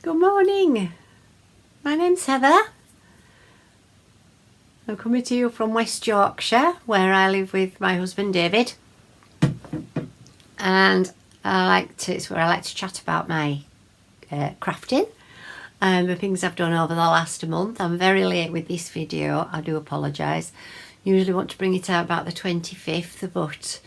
Good morning, my name's Heather. I'm coming to you from West Yorkshire, where I live with my husband David, and it's where I like to chat about my crafting and the things I've done over the last month. I'm very late with this video, I do apologise. Usually want to bring it out about the 25th, but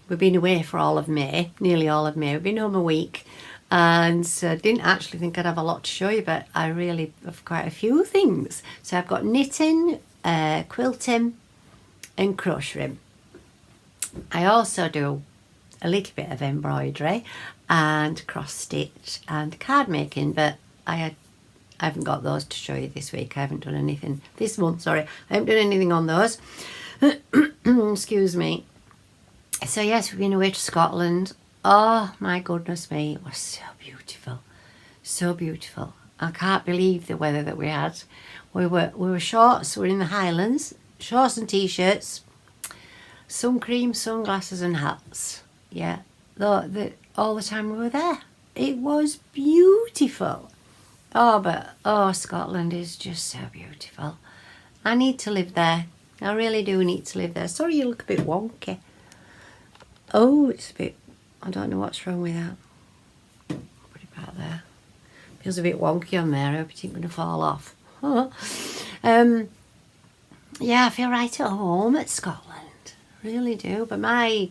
we've been away for all of May, nearly all of May. We've been home a week, and so didn't actually think I'd have a lot to show you, but I really have quite a few things. So I've got knitting, quilting and crocheting. I also do a little bit of embroidery and cross stitch and card making, but I haven't got those to show you this week. I haven't done anything this month, sorry. I haven't done anything on those. Excuse me. So yes, we've been away to Scotland. Oh my goodness me, it was so beautiful. So beautiful. I can't believe the weather that we had. We were shorts, we were in the Highlands, shorts and t-shirts, sun cream, sunglasses and hats. Yeah, all the time we were there. It was beautiful. Oh, Scotland is just so beautiful. I need to live there. I really do need to live there. Sorry you look a bit wonky. Oh, it's a bit, I don't know what's wrong with that. Put it back there. Feels a bit wonky on there. I hope it ain't going to fall off. Yeah, I feel right at home at Scotland. Really do. But my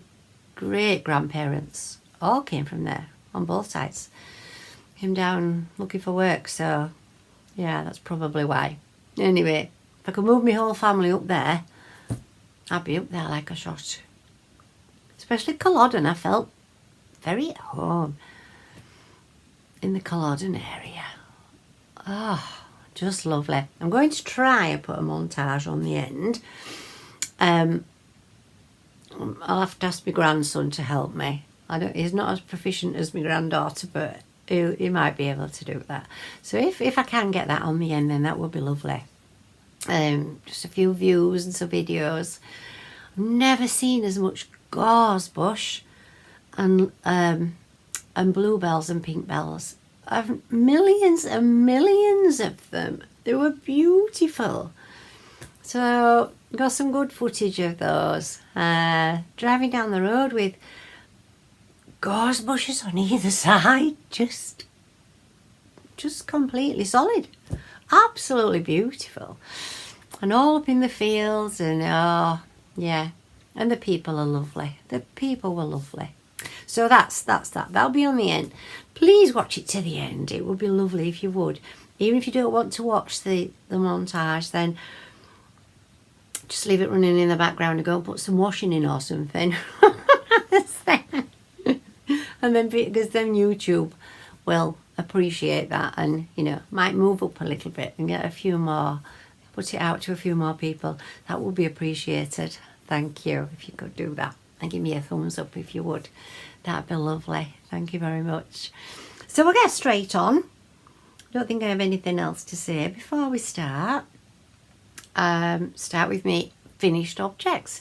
great-grandparents all came from there, on both sides. Came down looking for work, so yeah, that's probably why. Anyway, if I could move my whole family up there, I'd be up there like a shot. Especially Culloden, I felt very at home in the Culloden area. Oh, just lovely. I'm going to try and put a montage on the end. I'll have to ask my grandson to help me. He's not as proficient as my granddaughter, but he might be able to do that. So if I can get that on the end, then that would be lovely. Just a few views and some videos. I've never seen as much gorse bush and bluebells and pink bells. I've millions and millions of them. They were beautiful. So got some good footage of those. Driving down the road with gorse bushes on either side, just completely solid, absolutely beautiful, and all up in the fields. And oh yeah, and the people are lovely. The people were lovely. So that's that. That'll be on the end. Please watch it to the end. It would be lovely if you would. Even if you don't want to watch the montage, then just leave it running in the background and go and put some washing in or something. And then, because then YouTube will appreciate that, and might move up a little bit and get a few more, put it out to a few more people. That would be appreciated. Thank you if you could do that, and give me a thumbs up if you would. That'd be lovely. Thank you very much. So we'll get straight on. I don't think I have anything else to say before we start. Start with me finished objects.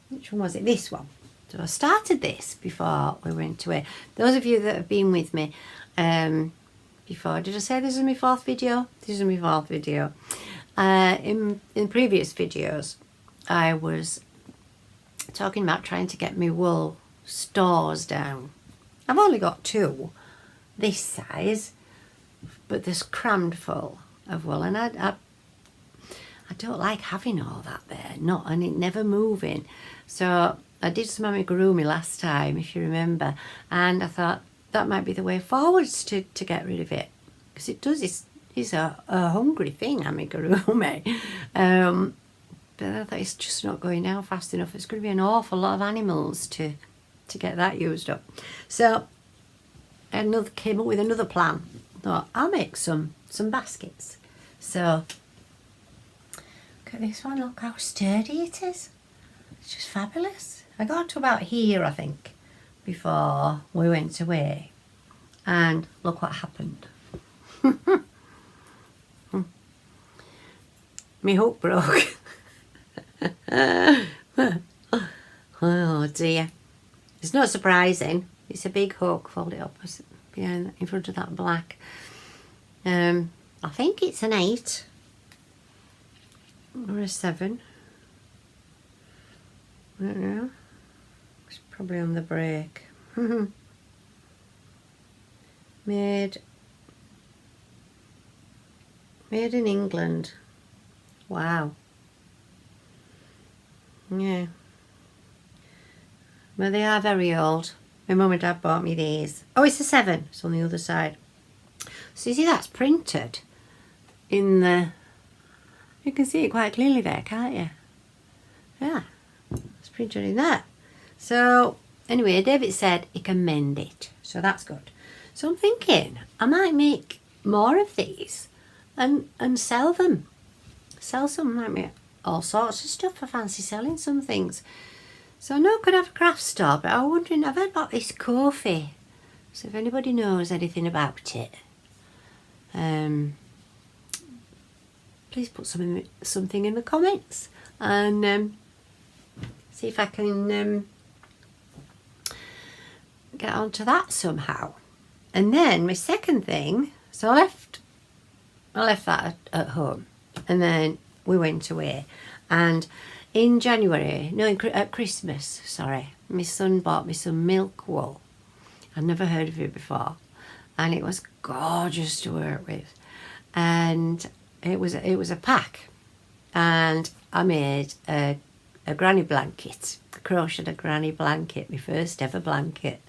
Which one was it? This one. So I started this before we went away. Those of you that have been with me before, did I say this is my fourth video? This is my fourth video. In previous videos, I was talking about trying to get my wool stores down. I've only got two this size, but there's crammed full of wool, and I don't like having all that there, and it never moving. So I did some amigurumi last time, if you remember, and I thought that might be the way forwards to get rid of it, because it's a hungry thing, amigurumi. But I thought it's just not going down fast enough. It's going to be an awful lot of animals to get that used up. So I came up with another plan. Thought I'll make some baskets. So look at this one. Look how sturdy it is. It's just fabulous. I got to about here, I think, before we went away, and look what happened. My hook broke. Oh dear. It's not surprising. It's a big hook. Fold it up. behind, in front of that black. I think it's an 8 or a 7. I don't know. It's probably on the break. Made in England. Wow. Yeah. Well, they are very old. My mum and dad bought me these. Oh, it's a 7. It's on the other side. So you see that's printed in the... You can see it quite clearly there, can't you? Yeah. It's printed in there. So, anyway, David said he can mend it. So that's good. So I'm thinking I might make more of these and sell them. Sell some, might make all sorts of stuff. I fancy selling some things. So I know I could have a craft store, but I was wondering, I've heard about this coffee. So if anybody knows anything about it, please put something in the comments and see if I can get onto that somehow. And then my second thing, so I left that at home, and then we went away. And in January, no, at Christmas, sorry, my son bought me some milk wool. I'd never heard of it before, and it was gorgeous to work with. And it was a pack, and I made a granny blanket. I crocheted a granny blanket, my first ever blanket.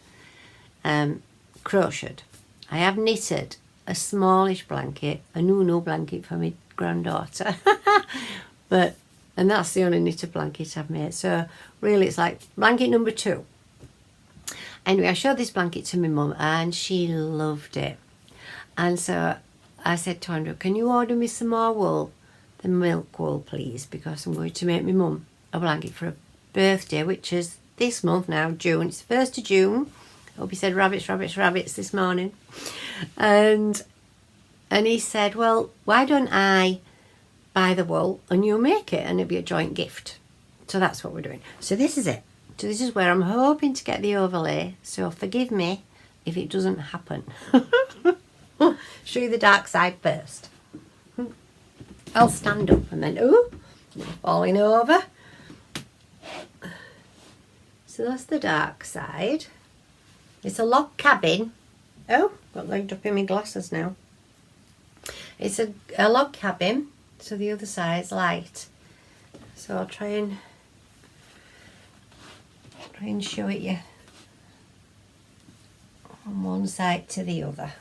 Crocheted. I have knitted a smallish blanket, a new blanket for my granddaughter, and that's the only knitted blanket I've made. So really, it's like blanket number 2. Anyway, I showed this blanket to my mum, and she loved it. And so I said to Andrew, "Can you order me some more wool, the milk wool, please? Because I'm going to make my mum a blanket for her birthday, which is this month now, June. It's the 1st of June." I hope he said rabbits, rabbits, rabbits this morning. And he said, "Well, why don't I buy the wool and you make it, and it'll be a joint gift." So that's what we're doing. So this is it. So this is where I'm hoping to get the overlay. So forgive me if it doesn't happen. Show you the dark side first. I'll stand up and then, ooh, falling over. So that's the dark side. It's a log cabin. Oh, got legged up in my glasses now. It's a log cabin, so the other side's light. So I'll try and show it you from one side to the other.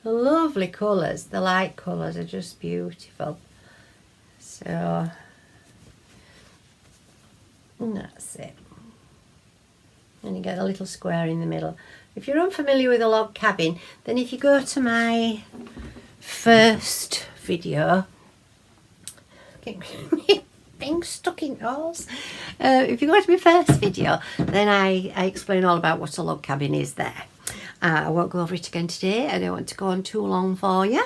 The lovely colours, the light colours are just beautiful. So that's it. And you get a little square in the middle. If you're unfamiliar with a log cabin, then if you go to my first video, being stuck in yours. If you go to my first video, then I explain all about what a log cabin is there. I won't go over it again today. I don't want to go on too long for you.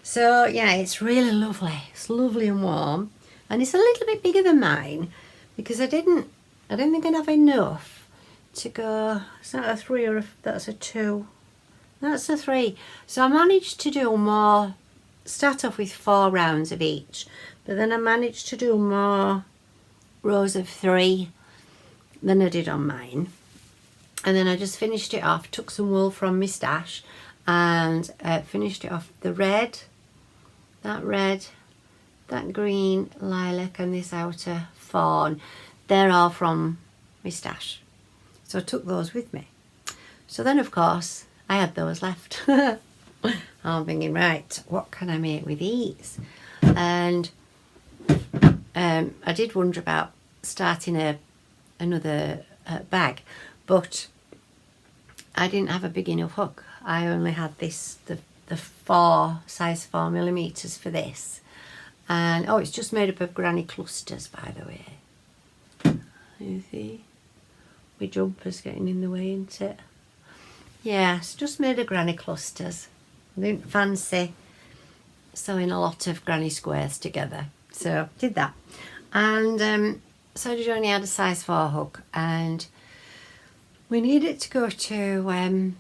So yeah, it's really lovely. It's lovely and warm, and it's a little bit bigger than mine because I didn't think I'd have enough to go. Is that a 3 or that's a 2? That's a 3. So I managed to do more. Start off with 4 rounds of each, but then I managed to do more rows of 3 than I did on mine. And then I just finished it off, took some wool from my stash and finished it off. The red, that green lilac and this outer fawn, they're all from my stash. So I took those with me. So then of course I had those left. I'm thinking, right, what can I make with these? And I did wonder about starting another bag, but I didn't have a big enough hook. I only had this, the size 4 millimeters for this. And oh, it's just made up of granny clusters, by the way. You see? My jumper's getting in the way, isn't it? Yeah, it's just made of granny clusters. I didn't fancy sewing a lot of granny squares together. So did that. And so did only had a size 4 hook, and we needed to go to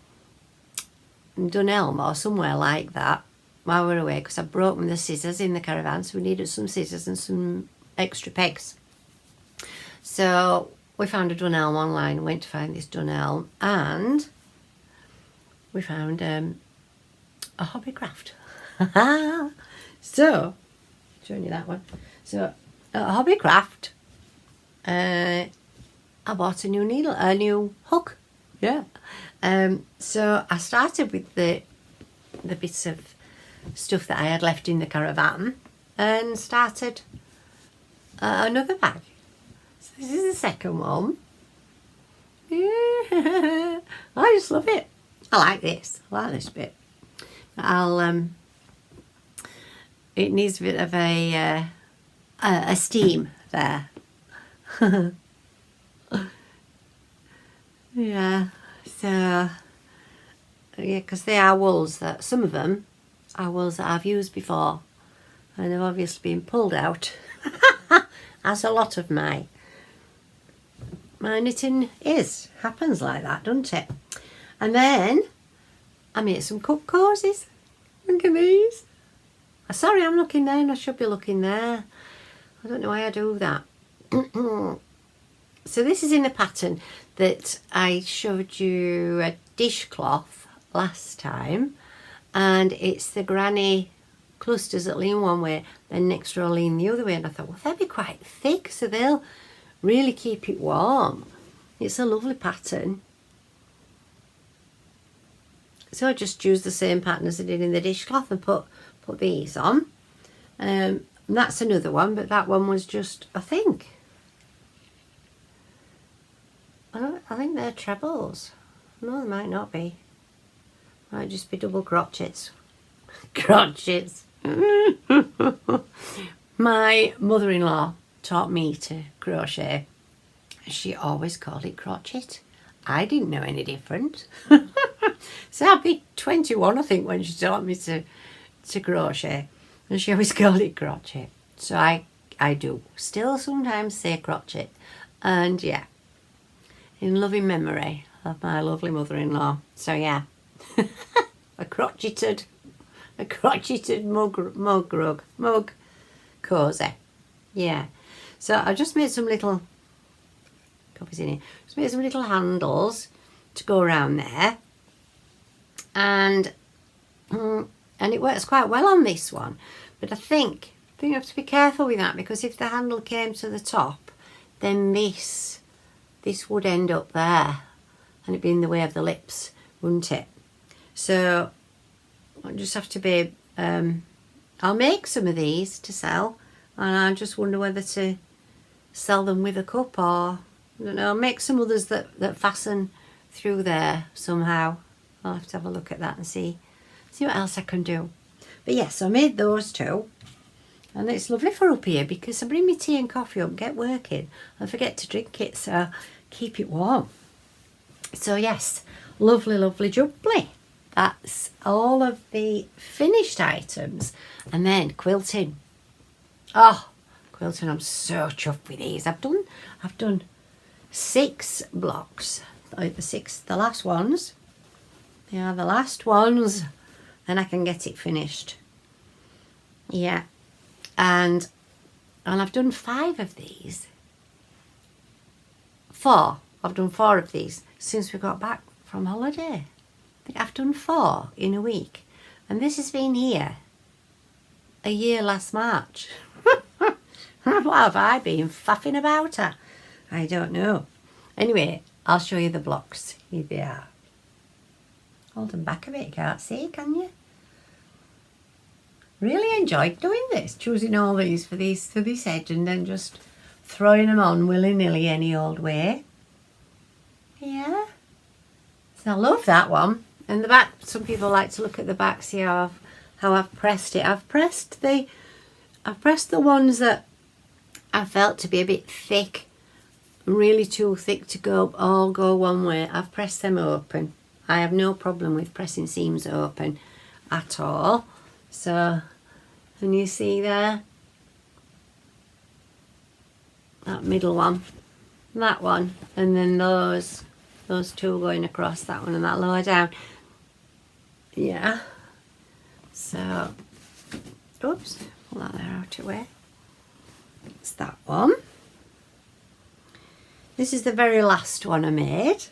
Dunelm or somewhere like that while we were away, because I broken the scissors in the caravan, so we needed some scissors and some extra pegs. So we found a Dunelm online, went to find this Dunelm, and we found a Hobbycraft. So, showing you that one. So, at Hobbycraft, I bought a new needle, a new hook. Yeah. So I started with the bits of stuff that I had left in the caravan and started another bag. So this is the second one. Yeah. I just love it. I like this. I like this bit. It needs a bit of a steam there. Yeah, so yeah, because they are wools that some of them are wools that I've used before, and they've obviously been pulled out, as a lot of my knitting happens like that, doesn't it? And then I made some cup cozies. Look at these. Sorry, I'm looking there and I should be looking there. I don't know why I do that. So this is in the pattern that I showed you a dishcloth last time, and it's the granny clusters that lean one way, then next row lean the other way, and I thought, well, they'll be quite thick, so they'll really keep it warm. It's a lovely pattern. So I just used the same pattern as I did in the dishcloth and put these on. And that's another one, but that one was just, I think they're trebles. No, they might not be. Might just be double crotchets. Crotchets. My mother-in-law taught me to crochet. She always called it crotchet. I didn't know any different. So I'd be 21, I think, when she taught me to crochet. And she always called it crotchet. So I do still sometimes say crotchet. And yeah, in loving memory of my lovely mother-in-law. So yeah, a crotcheted mug cozy. Yeah. So I just made some little copies in here. Just made some little handles to go around there, and it works quite well on this one. But I think you have to be careful with that, because if the handle came to the top, then this would end up there and it'd be in the way of the lips, wouldn't it? So I just have to be I'll make some of these to sell, and I just wonder whether to sell them with a cup, or I don't know, make some others that fasten through there somehow. I'll have to have a look at that and see what else I can do. But yes, I made those two, and it's lovely for up here because I bring my tea and coffee up, get working, and forget to drink it, so keep it warm. So yes, lovely, lovely jubbly. That's all of the finished items. And then quilting. Oh, quilting, I'm so chuffed with these. I've done 6 blocks. The last ones. They are the last ones. Then I can get it finished. Yeah. And I've done 5 of these. 4. I've done 4 of these since we got back from holiday. I think I've done 4 in a week. And this has been here a year last March. What have I been faffing about at? I don't know. Anyway, I'll show you the blocks. Here they are. Hold them back a bit, you can't see, can you? Really enjoyed doing this, choosing all these for this edge and then just throwing them on willy-nilly any old way. Yeah. So I love that one. And the back, some people like to look at the back, see how I've pressed it. I've pressed the ones that I felt to be a bit thick, really too thick to go one way. I've pressed them open. I have no problem with pressing seams open at all. So, and you see there, that middle one, that one, and then those two going across, that one and that lower down. Yeah. So, oops, pull that there out of the way. It's that one. This is the very last one I made.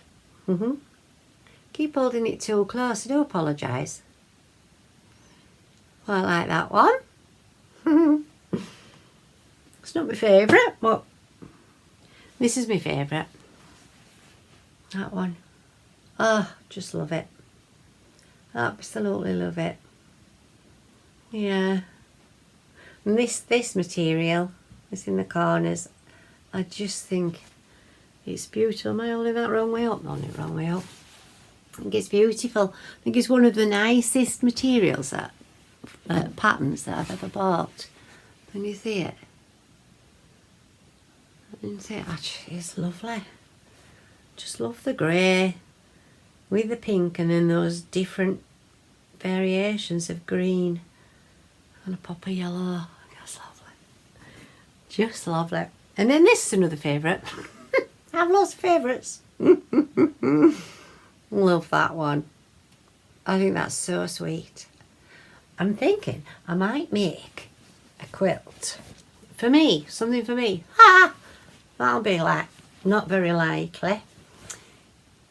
Keep holding it too close, I do apologise. Well, I like that one. It's not my favourite, but this is my favourite. That one. Oh, just love it. Absolutely love it. Yeah. And this material, it's in the corners, I just think it's beautiful. Am I holding that wrong way up? No, not wrong way up. I think it's beautiful. I think it's one of the nicest materials, that patterns that I've ever bought. Can you see it? Actually, it's lovely. Just love the grey with the pink and then those different variations of green and a pop of yellow. That's lovely. Just lovely. And then this is another favourite. I have lots of favourites. Love that one. I think that's so sweet. I'm thinking I might make a quilt for me, something for me. That'll be like not very likely.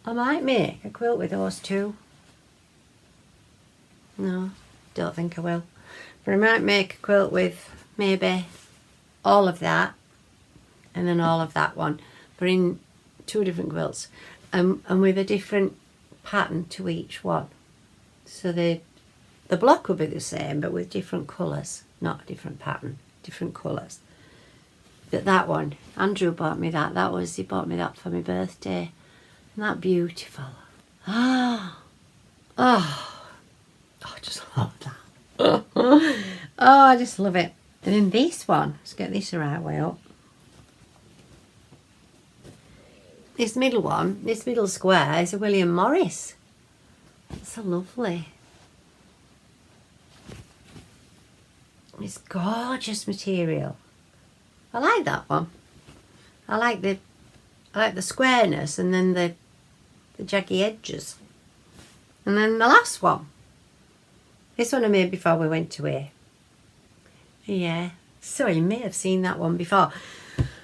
I might make a quilt with those two. No, don't think I will. But I might make a quilt with maybe all of that and then all of that one, but in two different quilts, and with a different pattern to each one. So the block will be the same, but with different colours, not a different pattern, different colours. But that one, Andrew bought me that. He bought me that for my birthday. Isn't that beautiful? Oh, I just love that. Oh, I just love it. And then this one, let's get this the right way up. This middle one, this middle square is a William Morris. It's so lovely. It's gorgeous material. I like that one. I like the squareness and then the jaggy edges. And then the last one. This one I made before we went away. Yeah, so you may have seen that one before.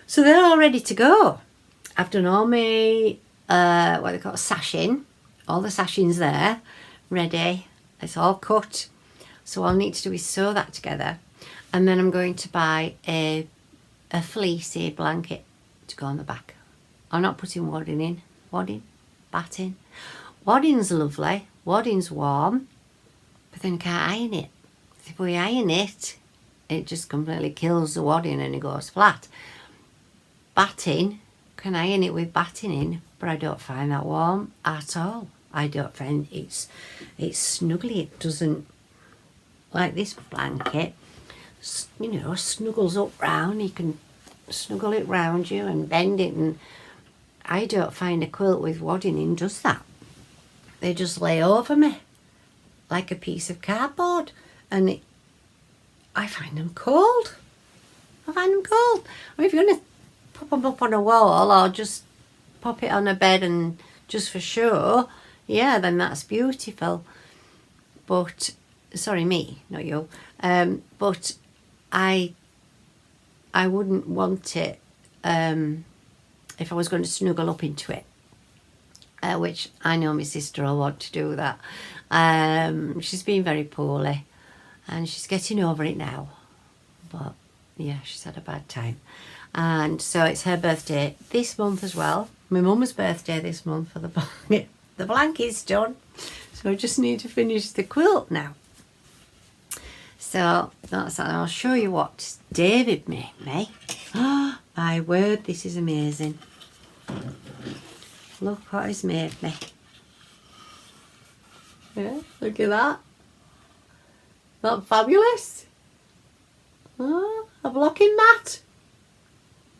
So they're all ready to go. I've done all my, what they call sashing. All the sashing's there, ready. It's all cut. So all I need to do is sew that together. And then I'm going to buy a fleecy blanket to go on the back. I'm not putting wadding in. Batting. Wadding's lovely. Wadding's warm. But then you can't iron it. If we iron it, it just completely kills the wadding and it goes flat. Batting, can iron it with batting in, but I don't find that warm at all. I don't find it's snuggly. It doesn't, like this blanket, you know, snuggles up round. You can snuggle it round you and bend it, and I don't find a quilt with wadding in does that. They just lay over me like a piece of cardboard, and I find them cold. I mean, if you're going to pop them up on a wall or just pop it on a bed and just for show, yeah, then that's beautiful. But, sorry, me, not you. But I wouldn't want it if I was going to snuggle up into it. Which I know my sister will want to do that. She's been very poorly and she's getting over it now. But yeah, she's had a bad time. And so it's her birthday this month as well. My mum's birthday this month for the blanket. The blanket's done. So I just need to finish the quilt now. So that's that. I'll show you what David made me. Oh, my word, this is amazing. Look what he's made me. Yeah, look at that. Not fabulous? Oh, a blocking mat.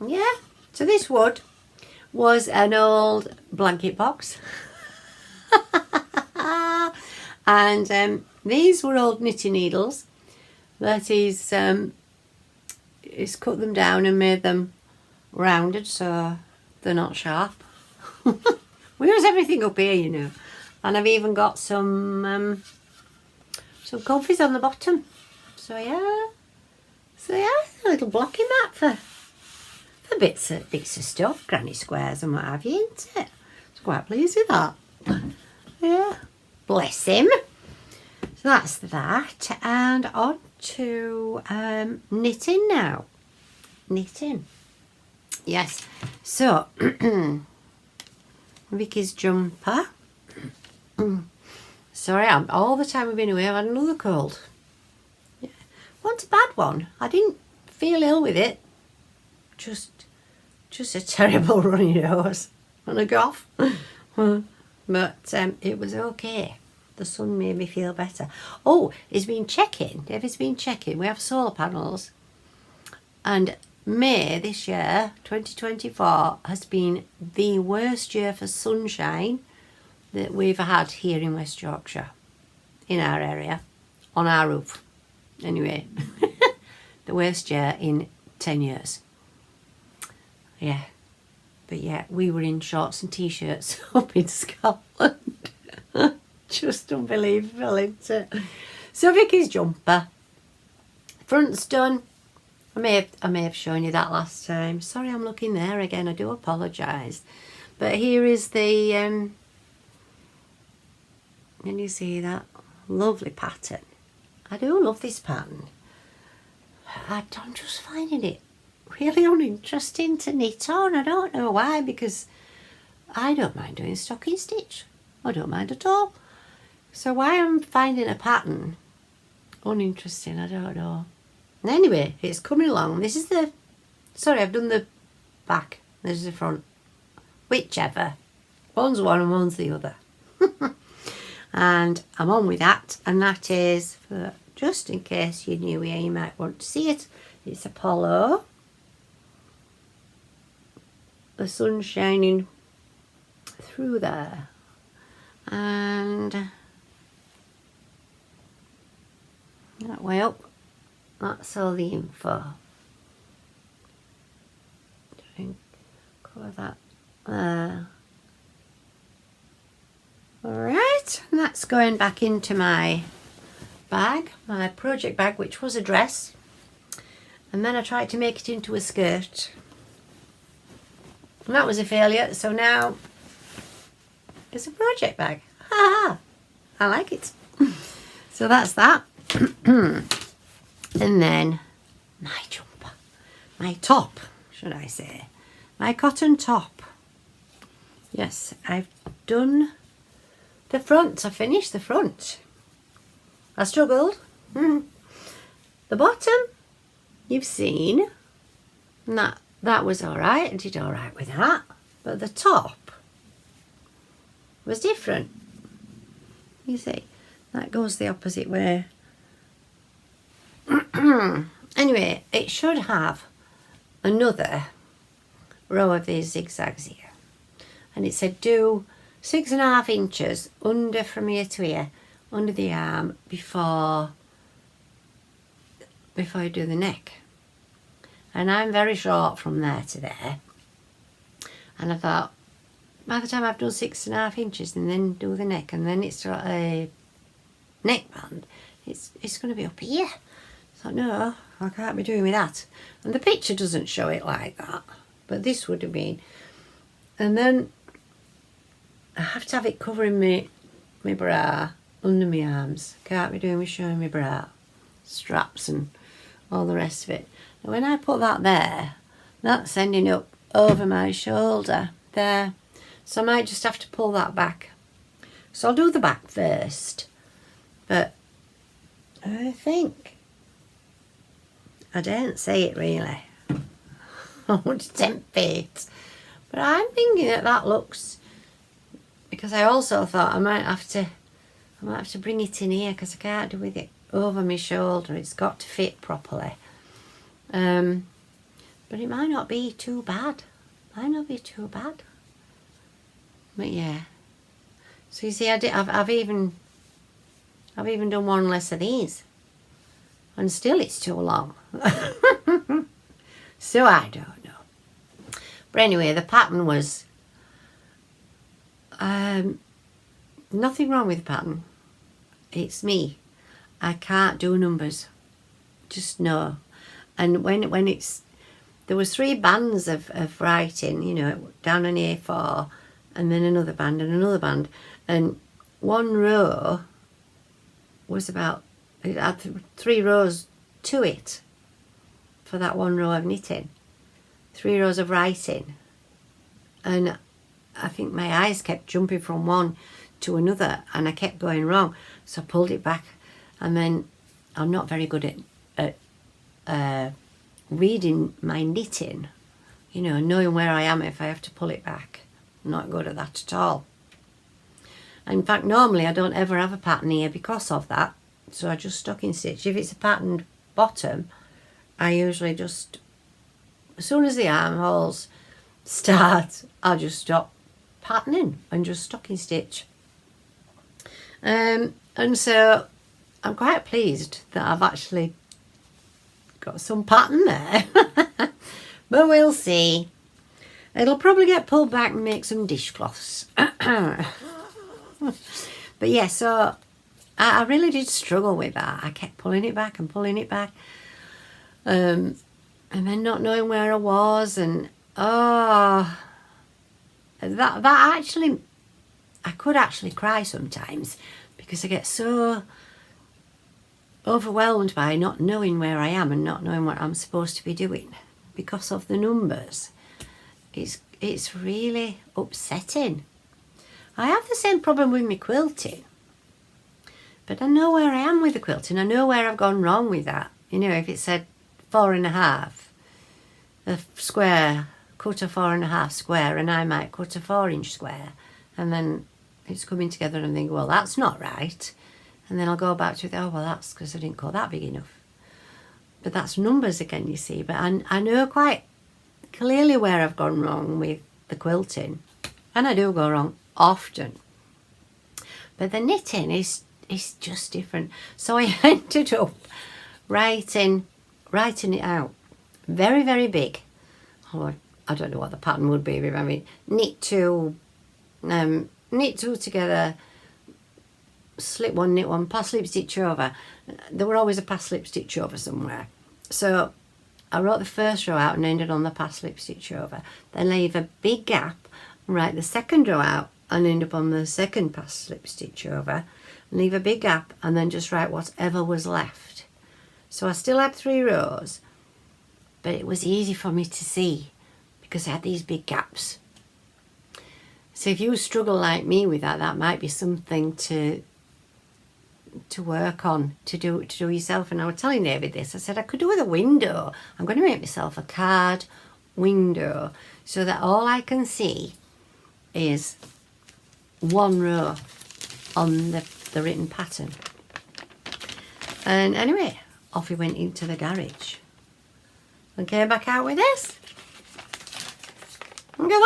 Yeah. So this wood was an old blanket box. And these were old knitting needles that he's cut them down and made them rounded so they're not sharp. We use everything up here, you know. And I've even got some comfies on the bottom. So yeah, a little blocking mat for bits of stuff, granny squares and what have you, isn't it? I was quite pleased with that. Yeah, bless him. So that's that, and on to knitting now. Knitting, yes. So Vicky's jumper. Sorry, all the time we've been away, I've had another cold. Yeah. Wasn't a bad one. I didn't feel ill with it. Just a terrible runny nose and a cough. But it was okay. The sun made me feel better. Oh, he's been checking. David's been checking. We have solar panels. And May this year, 2024, has been the worst year for sunshine that we've had here in West Yorkshire, in our area, on our roof. Anyway, the worst year in 10 years. Yeah. But yeah, we were in shorts and t-shirts up in Scotland. Just unbelievable, isn't it? So Vicky's jumper. Front's done. I may have shown you that last time. Sorry, I'm looking there again. I do apologise. But here is the... can you see that? Lovely pattern. I do love this pattern. I'm just finding it really uninteresting to knit on. I don't know why, because I don't mind doing stocking stitch. I don't mind at all. So why I'm finding a pattern uninteresting, I don't know. Anyway, it's coming along. This is the... Sorry, I've done the back. This is the front. Whichever. One's one and one's the other. And I'm on with that. And that is, for, just in case you're new here, you might want to see it. It's a polo. The sun's shining through there. And that way up. That's all the info. Cover that there. Alright, and that's going back into my bag, my project bag, which was a dress. And then I tried to make it into a skirt. And that was a failure, so now it's a project bag. Ha ha! I like it. So that's that. And then my jumper, my top, should I say, my cotton top. Yes, I've done the front. I finished the front. I struggled. The bottom, you've seen, and that was all right. I did all right with that. But the top was different. You see, that goes the opposite way. Anyway, it should have another row of these zigzags here, and it said do 6.5 inches under from here to here, under the arm, before you do the neck. And I'm very short from there to there, and I thought by the time I've done 6.5 inches and then do the neck, and then it's got a neckband, it's going to be up here. So no, I can't be doing with that. And the picture doesn't show it like that, but this would have been. And then I have to have it covering my bra under my arms. Can't be doing with showing my bra, straps and all the rest of it. Now when I put that there, that's ending up over my shoulder there. So I might just have to pull that back. So I'll do the back first. But I think, I don't see it really. I want to tempt fate. But I'm thinking that looks, because I also thought I might have to bring it in here, because I can't do with it over my shoulder. It's got to fit properly. But it might not be too bad. Might not be too bad. But yeah. So you see, I've even done one less of these, and still it's too long. So I don't know. But anyway, the pattern was nothing wrong with the pattern. It's me. I can't do numbers. Just no. And when it's, there was 3 bands of writing, you know, down an A4, and then another band and another band, and one row was about, it had 3 rows to it for that one row of knitting, 3 rows of writing, and I think my eyes kept jumping from one to another, and I kept going wrong, so I pulled it back. And then I'm not very good at reading my knitting, you know, knowing where I am if I have to pull it back. I'm not good at that at all. In fact, normally I don't ever have a pattern here because of that, so I just stocking stitch. If it's a patterned bottom, I usually just, as soon as the armholes start, I'll just stop patterning and just stocking stitch. And so I'm quite pleased that I've actually got some pattern there. But we'll see. It'll probably get pulled back and make some dishcloths. But yeah, so I really did struggle with that. I kept pulling it back and pulling it back. And then not knowing where I was, and that actually, I could actually cry sometimes because I get so overwhelmed by not knowing where I am and not knowing what I'm supposed to be doing because of the numbers. It's really upsetting. I have the same problem with my quilting, but I know where I am with the quilting. I know where I've gone wrong with that. You know, if it said 4.5, a square, cut a 4.5 square, and I might cut a 4-inch square, and then it's coming together and think, well, that's not right. And then I'll go back to it, oh, well, that's because I didn't cut that big enough. But that's numbers again, you see. But I know quite clearly where I've gone wrong with the quilting. And I do go wrong often. But the knitting is just different. So I ended up writing it out. Very, very big. Oh, I don't know what the pattern would be. I mean, knit two together, slip one, knit one, pass slip stitch over. There were always a pass slip stitch over somewhere. So I wrote the first row out and ended on the pass slip stitch over. Then leave a big gap and write the second row out and end up on the second pass slip stitch over. Leave a big gap and then just write whatever was left. So I still had 3 rows, but it was easy for me to see because I had these big gaps. So if you struggle like me with that, that might be something to work on, to do yourself. And I was telling David this, I said I could do with a window. I'm going to make myself a card window so that all I can see is one row on the written pattern. And anyway, off he went into the garage and came back out with this. Look at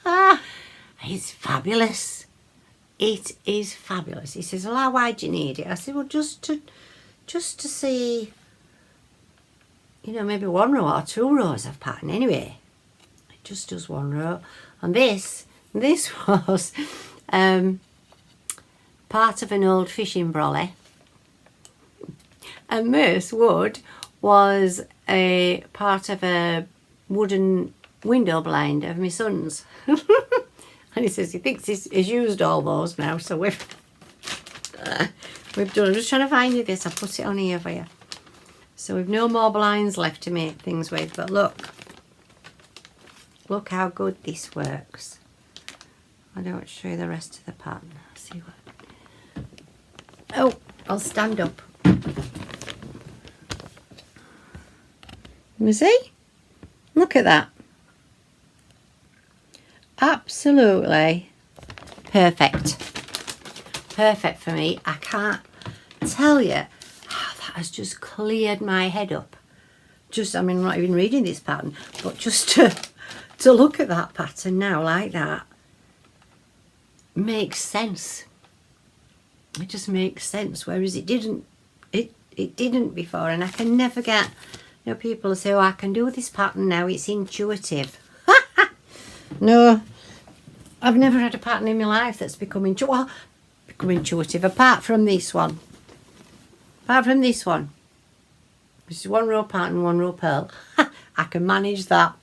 that. It's fabulous. It is fabulous. He says, well, how wide do you need it? I said, well, just to see, you know, maybe 1 row or 2 rows of pattern. Anyway, it just does 1 row. And this was part of an old fishing brolly. And this wood was a part of a wooden window blind of my son's. And he says he thinks he's used all those now, so we've done. I'm just trying to find you this. I'll put it on here for you. So we've no more blinds left to make things with, but look how good this works. I don't want to show you the rest of the pattern. Let's see what. Oh, I'll stand up. You see? Look at that. Absolutely perfect. Perfect for me. I can't tell you how that has just cleared my head up. I mean, I'm not even reading this pattern, but just to look at that pattern now like that makes sense. It just makes sense, whereas it didn't before, and I can never get You know, people say, oh, I can do this pattern now, it's intuitive. No, I've never had a pattern in my life that's become intuitive, apart from this one. Apart from this one. This is 1 row pattern, 1 row pearl. I can manage that.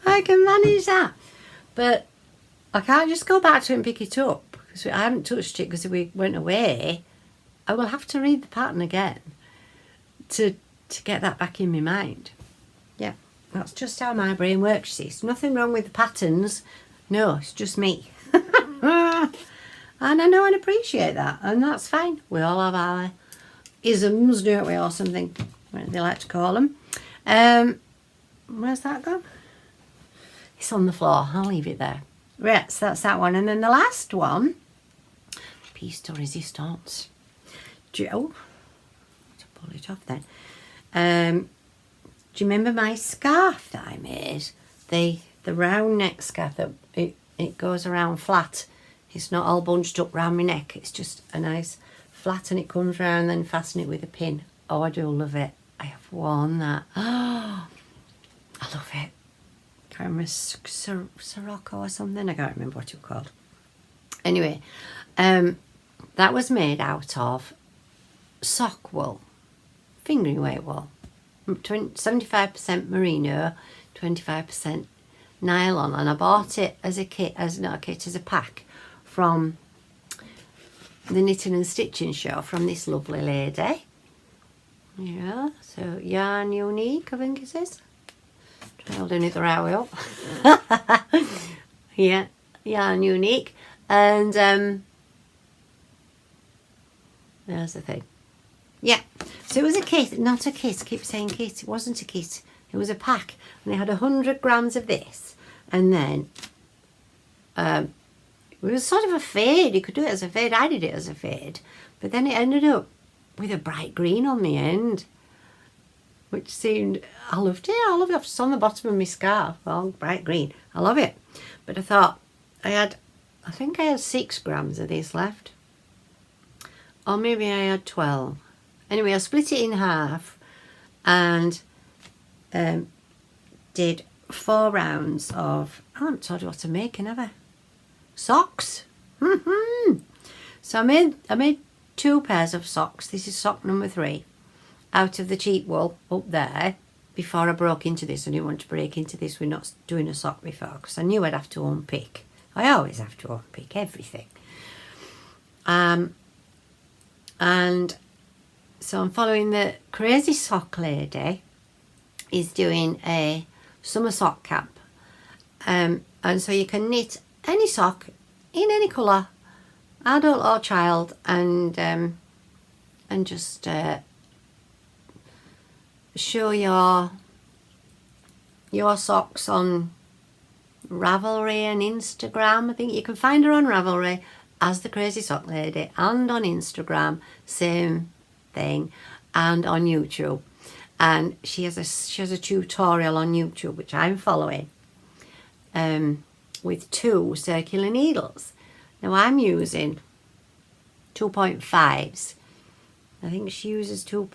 I can manage that. But I can't just go back to it and pick it up, because I haven't touched it because we went away. I will have to read the pattern again to get that back in my mind. Yeah, that's just how my brain works. There's nothing wrong with the patterns. No, it's just me. And I know and appreciate that, and that's fine. We all have our isms, don't we, or something, what they like to call them. Where's that gone? It's on the floor. I'll leave it there. Right, so that's that one. And then the last one, piece de resistance. Oh, to pull it off then. Do you remember my scarf that I made? The round neck scarf that it goes around flat. It's not all bunched up round my neck. It's just a nice flat, and it comes round and then fasten it with a pin. Oh, I do love it. I have worn that. Oh, I love it. I can't remember, Sirocco or something. I can't remember what it was called. Anyway, that was made out of sock wool, fingering weight wool. 75% merino, 25% nylon, and I bought it as a kit, as a pack from the Knitting and Stitching Show from this lovely lady. Yeah, so Yarn Unique, I think it is. Try holding it the right way up. Yeah, Yarn Unique. And there's the thing. Yeah, so it was a kit, not a kit. I keep saying kit. It wasn't a kit. It was a pack, and they had 100 grams of this, and then it was sort of a fade. You could do it as a fade. I did it as a fade, but then it ended up with a bright green on the end, which seemed, I loved it. I loved it. It's on the bottom of my scarf. Well, bright green. I love it. But I thought I think I had 6 grams of this left, or maybe I had 12. Anyway, I split it in half and did 4 rounds of, I haven't told you what I'm making, have I? Socks. So I made 2 pairs of socks. This is sock number 3 out of the cheap wool up there before I broke into this. I didn't want to break into this with not doing a sock before, because I knew I'd have to unpick. I always have to unpick everything. And so I'm following the Crazy Sock Lady is doing a summer sock camp. And so you can knit any sock in any colour, adult or child, and just show your socks on Ravelry and Instagram. I think you can find her on Ravelry as the Crazy Sock Lady, and on Instagram, same thing, and on YouTube. And she has a tutorial on YouTube which I'm following, with 2 circular needles. Now I'm using 2.5s. I think she uses 2.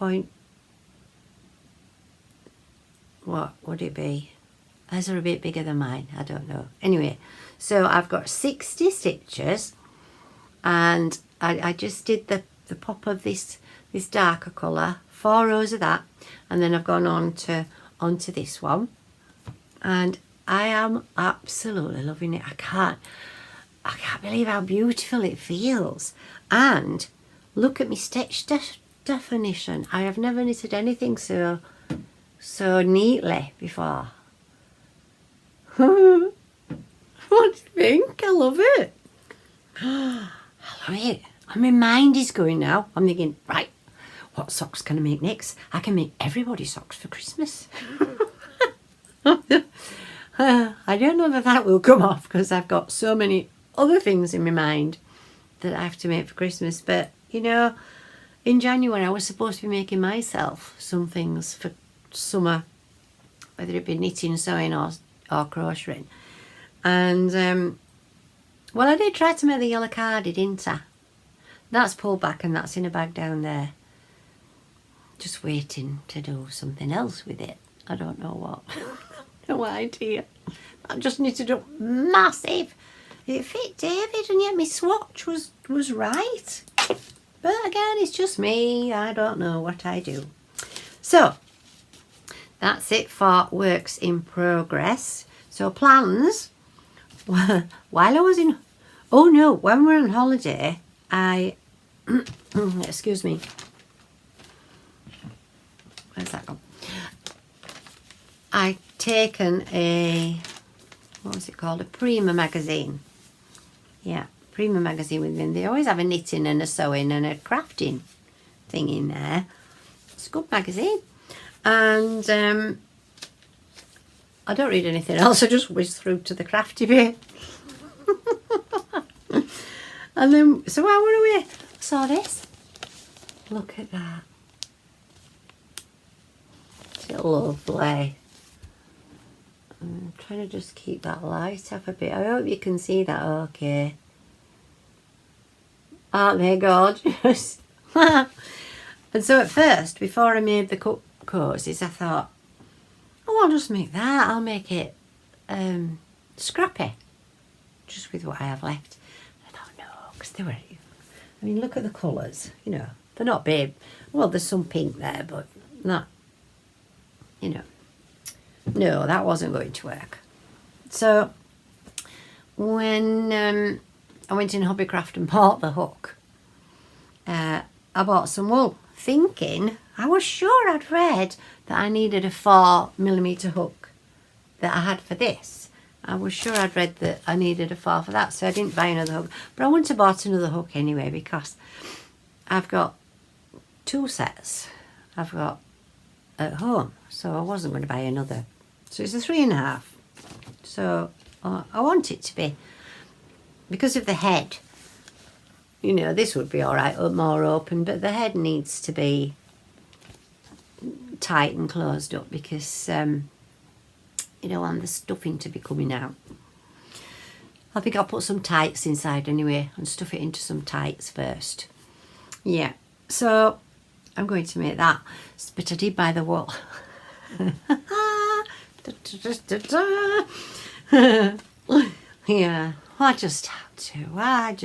What would it be? Hers are a bit bigger than mine. I don't know. Anyway, so I've got 60 stitches, and I just did the pop of this darker colour, 4 rows of that, and then I've gone onto this one, and I am absolutely loving it. I can't believe how beautiful it feels. And look at my stitch definition. I have never knitted anything so neatly before. What do you think? I love it. I love it. And my mind is going now. I'm thinking, right, what socks can I make next? I can make everybody socks for Christmas. I don't know that will come off, because I've got so many other things in my mind that I have to make for Christmas. But, you know, in January I was supposed to be making myself some things for summer, whether it be knitting, sewing or crocheting. And, well, I did try to make the yellow cardie, didn't I? That's pulled back, and that's in a bag down there. Just waiting to do something else with it. I don't know what. No idea. I just need to do massive. It fit David, and yet my swatch was right. But again, it's just me. I don't know what I do. So that's it for works in progress. So plans. While I was in, oh no, when we were on holiday, I, excuse me. Where's that gone? I'd taken a, what was it called? A Prima magazine. Yeah, Prima magazine with me. They always have a knitting and a sewing and a crafting thing in there. It's a good magazine. And I don't read anything else. I just whiz through to the crafty bit. And then, so while we were away, I saw this. Look at that. It's lovely. I'm trying to just keep that light up a bit. I hope you can see that okay. Aren't they gorgeous? And so at first, before I made the cup cozies, I thought, oh, I'll just make that. I'll make it scrappy, just with what I have left. I thought, no, because they were, I mean, look at the colours, you know, they're not big. Well, there's some pink there, but not, you know. No, that wasn't going to work. So when I went in Hobbycraft and bought the hook, I bought some wool, thinking, I was sure I'd read that I needed a 4mm hook that I had for this. I was sure I'd read that I needed a 4 for that, so I didn't buy another hook. But I wouldn't have bought another hook anyway, because I've got 2 sets I've got at home, so I wasn't going to buy another. So it's a 3.5. So I want it to be, because of the head, you know, this would be all right, more open, but the head needs to be tight and closed up, because you don't want the stuffing to be coming out. I think I'll put some tights inside anyway and stuff it into some tights first. Yeah, so I'm going to make that, but I did buy the wool. Yeah, I just had to. Wow.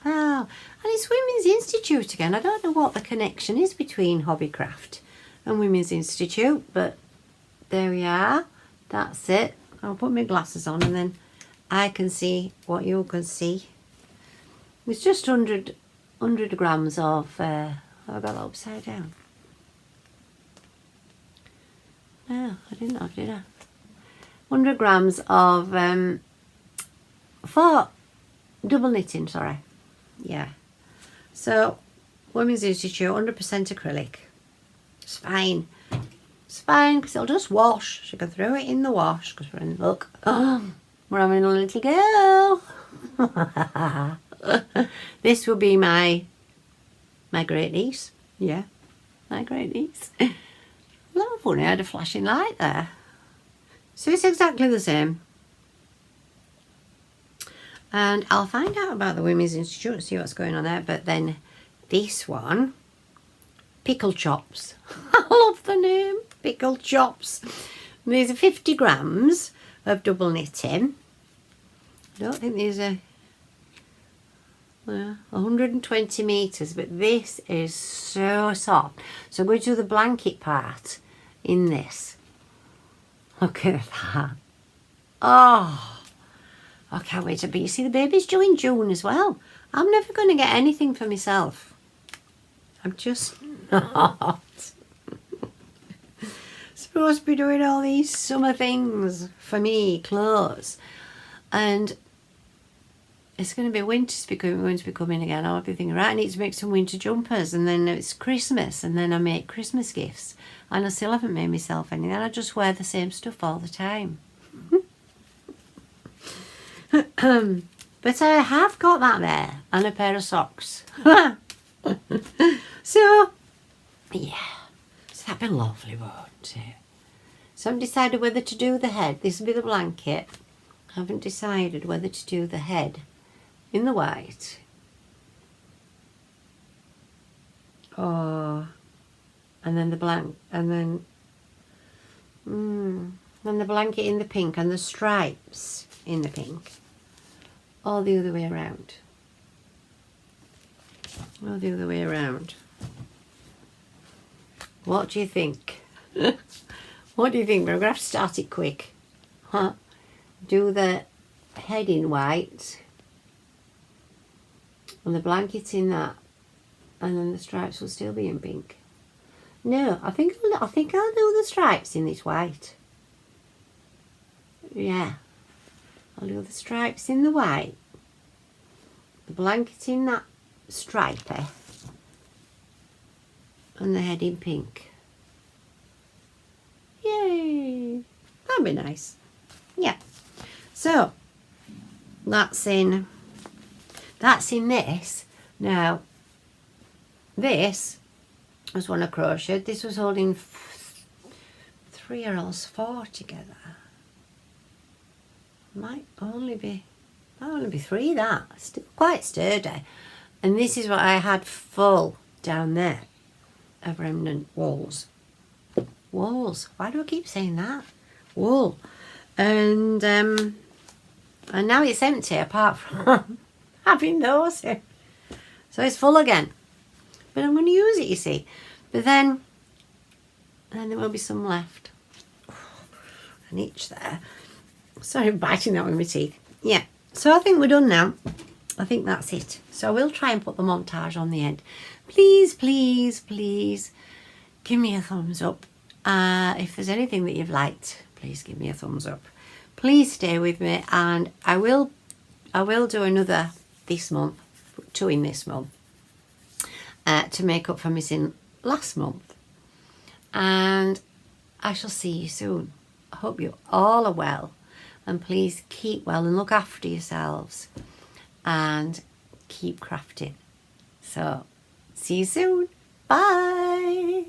And it's Women's Institute again. I don't know what the connection is between Hobbycraft and Women's Institute, but there we are. That's it. I'll put my glasses on and then I can see what you can see. It's just 100 grams of, I got that upside down. No, I didn't have, did I? 100 grams of, for double knitting, sorry. Yeah. So, Women's Institute, 100% acrylic. It's fine. It's fine, because it'll just wash. She can throw it in the wash, because we're in, look, we're having a little girl. This will be my great niece. Yeah, my great niece. Love, funny, I had a flashing light there. So it's exactly the same. And I'll find out about the Women's Institute and see what's going on there. But then this one, Pickle Chops. I love the name, Pickle Chops. These are 50 grams of double knitting. I don't think these are 120 metres, but this is so soft. So I'm going to do the blanket part in this. Look at that. Oh, I can't wait to be. You see, the baby's due in June as well. I'm never going to get anything for myself. I'm just not. Supposed to be doing all these summer things for me, clothes. And it's going to be winter's going to be coming again. I'll be thinking, right, I need to make some winter jumpers, and then it's Christmas, and then I make Christmas gifts, and I still haven't made myself any. Then I just wear the same stuff all the time. But I have got that there, and a pair of socks. So, yeah, so that'd be lovely, won't it? So I haven't decided whether to do the head. This will be the blanket. I haven't decided whether to do the head in the white or and then the then the blanket in the pink and the stripes in the pink, or the other way around. Or the other way around. What do you think? What do you think? But I'm going to have to start it quick. Huh? Do the head in white and the blanket in that, and then the stripes will still be in pink. No, I think I'll do the stripes in this white. Yeah, I'll do the stripes in the white, the blanket in that stripy, and the head in pink. Yay! That'd be nice. Yeah. So that's in this. Now this was one I crocheted. This was holding 3 or else 4 together. Might only be 3. That still quite sturdy. And this is what I had full down there of remnant wools. Why do I keep saying that? Wool. And now it's empty apart from having those in. So it's full again. But I'm going to use it, you see. But then there will be some left. An itch there. Sorry, I'm biting that with my teeth. Yeah. So I think we're done now. I think that's it. So we'll try and put the montage on the end. Please, please, please give me a thumbs up. If there's anything that you've liked, please give me a thumbs up. Please stay with me, and I will do another this month, 2 in this month, to make up for missing last month. And I shall see you soon. I hope you all are well, and please keep well and look after yourselves and keep crafting. So see you soon. Bye.